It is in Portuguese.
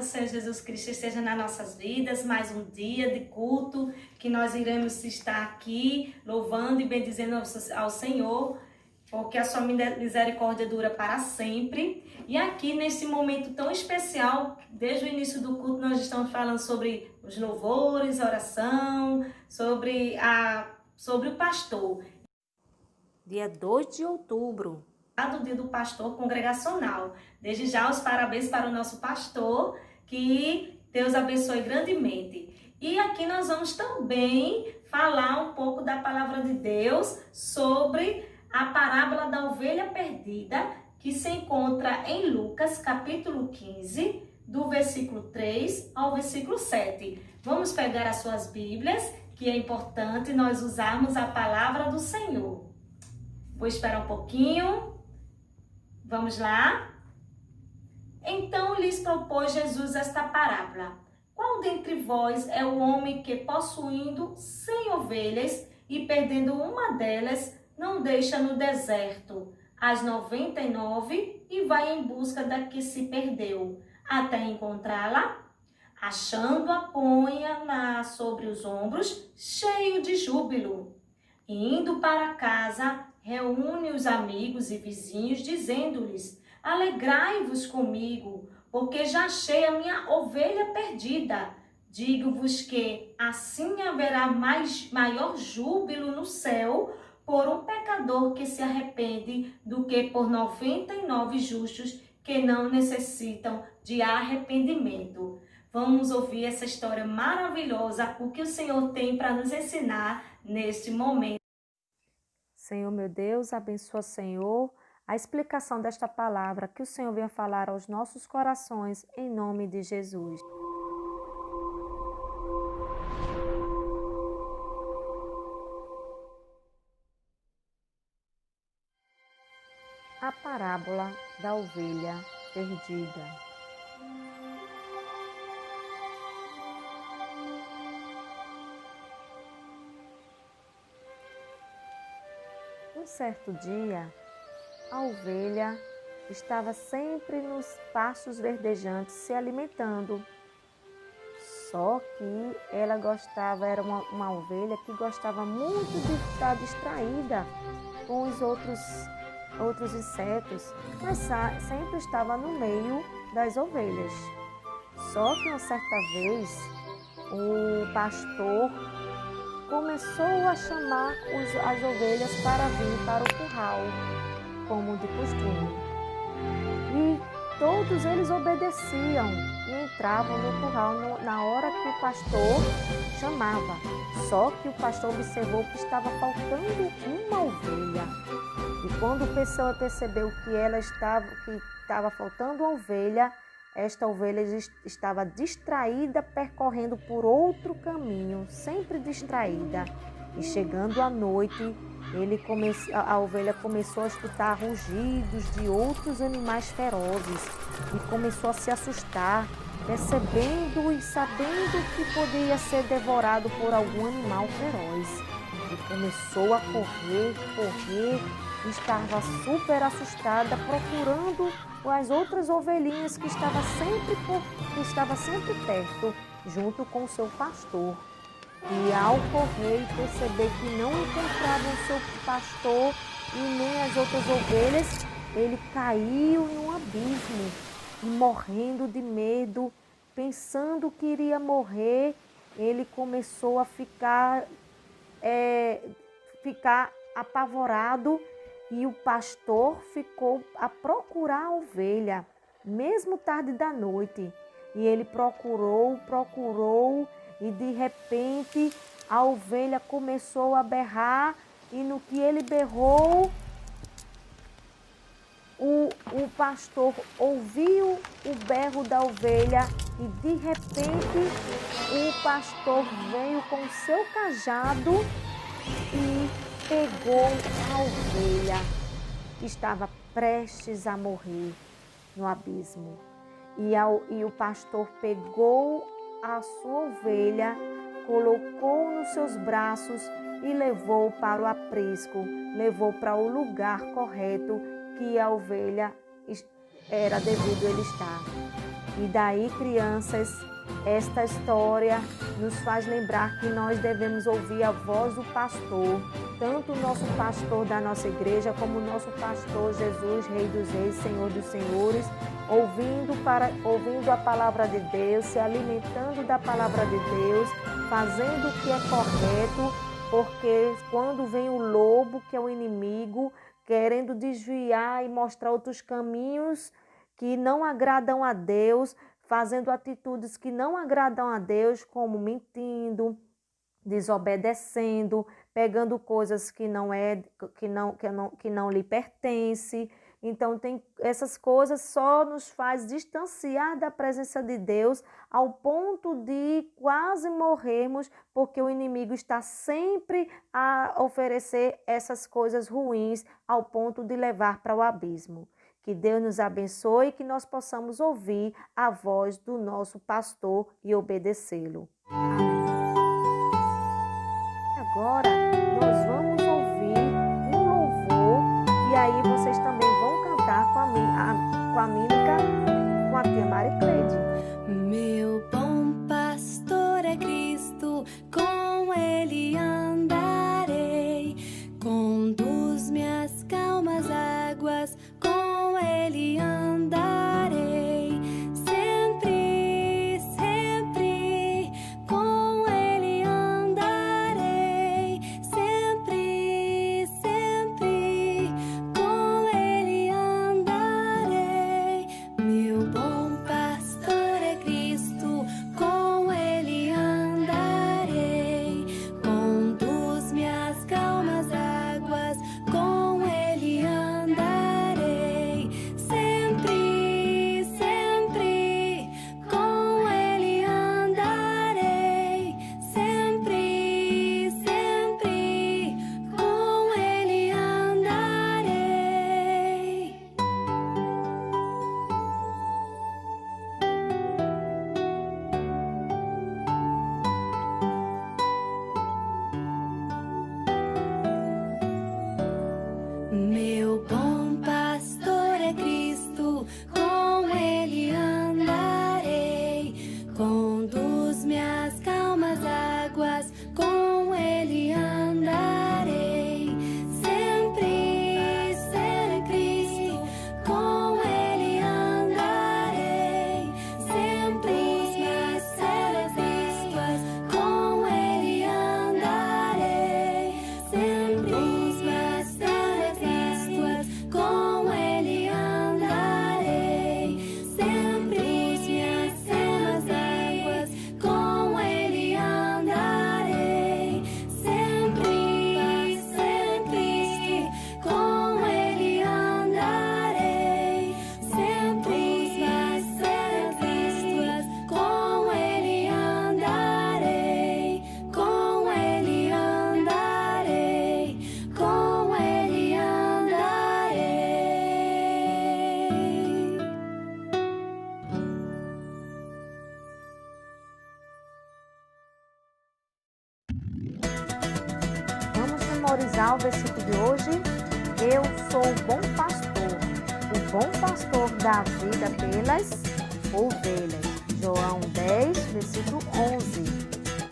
do Senhor Jesus Cristo esteja nas nossas vidas, mais um dia de culto que nós iremos estar aqui louvando e bendizendo ao Senhor, porque a sua misericórdia dura para sempre. E aqui nesse momento tão especial, desde o início do culto nós estamos falando sobre os louvores, a oração, sobre o pastor. Dia 2 de outubro. Do dia do pastor congregacional. Desde já os parabéns para o nosso pastor, que Deus abençoe grandemente. E aqui nós vamos também falar um pouco da palavra de Deus sobre a parábola da ovelha perdida, que se encontra em Lucas capítulo 15, do versículo 3 ao versículo 7. Vamos pegar as suas Bíblias, que é importante nós usarmos a palavra do Senhor. Vou esperar um pouquinho. Vamos lá? Então lhes propôs Jesus esta parábola. Qual dentre vós é o homem que, possuindo 100 ovelhas e perdendo uma delas, não deixa no deserto as 99 e vai em busca da que se perdeu, até encontrá-la? Achando-a, põe-a sobre os ombros, cheio de júbilo. Indo para casa, reúne os amigos e vizinhos, dizendo-lhes: alegrai-vos comigo, porque já achei a minha ovelha perdida. Digo-vos que assim haverá maior júbilo no céu por um pecador que se arrepende do que por 99 justos que não necessitam de arrependimento. Vamos ouvir essa história maravilhosa, o que o Senhor tem para nos ensinar neste momento. Senhor meu Deus, abençoa, Senhor, a explicação desta palavra, que o Senhor venha falar aos nossos corações, em nome de Jesus. A parábola da ovelha perdida. Um certo dia, a ovelha estava sempre nos pastos verdejantes se alimentando. Só que ela era uma ovelha que gostava muito de estar distraída com os outros insetos, mas sempre estava no meio das ovelhas. Só que uma certa vez, o pastor começou a chamar as ovelhas para vir para o curral, como de costume. E todos eles obedeciam e entravam no curral na hora que o pastor chamava. Só que o pastor observou que estava faltando uma ovelha. E quando a pessoa percebeu que estava faltando uma ovelha, esta ovelha estava distraída, percorrendo por outro caminho, sempre distraída. E chegando à noite, a ovelha começou a escutar rugidos de outros animais ferozes e começou a se assustar, percebendo e sabendo que poderia ser devorado por algum animal feroz. E começou a correr, e estava super assustada, procurando as outras ovelhinhas que estava sempre perto, junto com o seu pastor. E ao correr e perceber que não encontrava o seu pastor e nem as outras ovelhas, ele caiu em um abismo, e morrendo de medo, pensando que iria morrer, ele começou a ficar apavorado. E o pastor ficou a procurar a ovelha, mesmo tarde da noite. E ele procurou, e de repente a ovelha começou a berrar. E no que ele berrou, o pastor ouviu o berro da ovelha. E de repente o pastor veio com o seu cajado e pegou a ovelha que estava prestes a morrer no abismo. E o pastor pegou a sua ovelha, colocou nos seus braços e levou para o aprisco, levou para o lugar correto que a ovelha era devido ele estar. E daí, crianças, esta história nos faz lembrar que nós devemos ouvir a voz do pastor, tanto o nosso pastor da nossa igreja, como o nosso pastor Jesus, Rei dos Reis, Senhor dos Senhores, ouvindo a palavra de Deus, se alimentando da palavra de Deus, fazendo o que é correto, porque quando vem o lobo, que é o inimigo, querendo desviar e mostrar outros caminhos que não agradam a Deus, fazendo atitudes que não agradam a Deus, como mentindo, desobedecendo, pegando coisas que não lhe pertencem. Então, essas coisas só nos faz distanciar da presença de Deus ao ponto de quase morrermos, porque o inimigo está sempre a oferecer essas coisas ruins ao ponto de levar para o abismo. Que Deus nos abençoe e que nós possamos ouvir a voz do nosso pastor e obedecê-lo. Amém. Agora nós vamos ouvir um louvor e aí vocês também vão cantar com a mímica com a tia Mari Cleide. Meu bom pastor é Cristo, com ele andarei, conduz-me às calmas águas, com ele andarei, sempre, sempre, com ele andarei, sempre, sempre, com ele andarei. Meu bom pastor é Cristo, com ele andarei, conduz-me às calmas águas, com ele andarei, sempre, sempre, com ele andarei, sempre, sempre, com ele andarei. Meu bom pastor é Cristo, com ele andarei, conduz-me às calmas águas, com ele andarei, sempre, sempre, com ele andarei, sempre, sempre, com ele andarei, sempre, com ele andarei, sempre as cenas águas, com ele andarei, sempre, sempre, com ele andarei, sempre as cenas com ele andarei, com ele andarei, com ele andarei. Vamos memorizar o versículo de hoje? Eu sou o bom pastor. O bom pastor dá a vida pelas ovelhas. João 10, versículo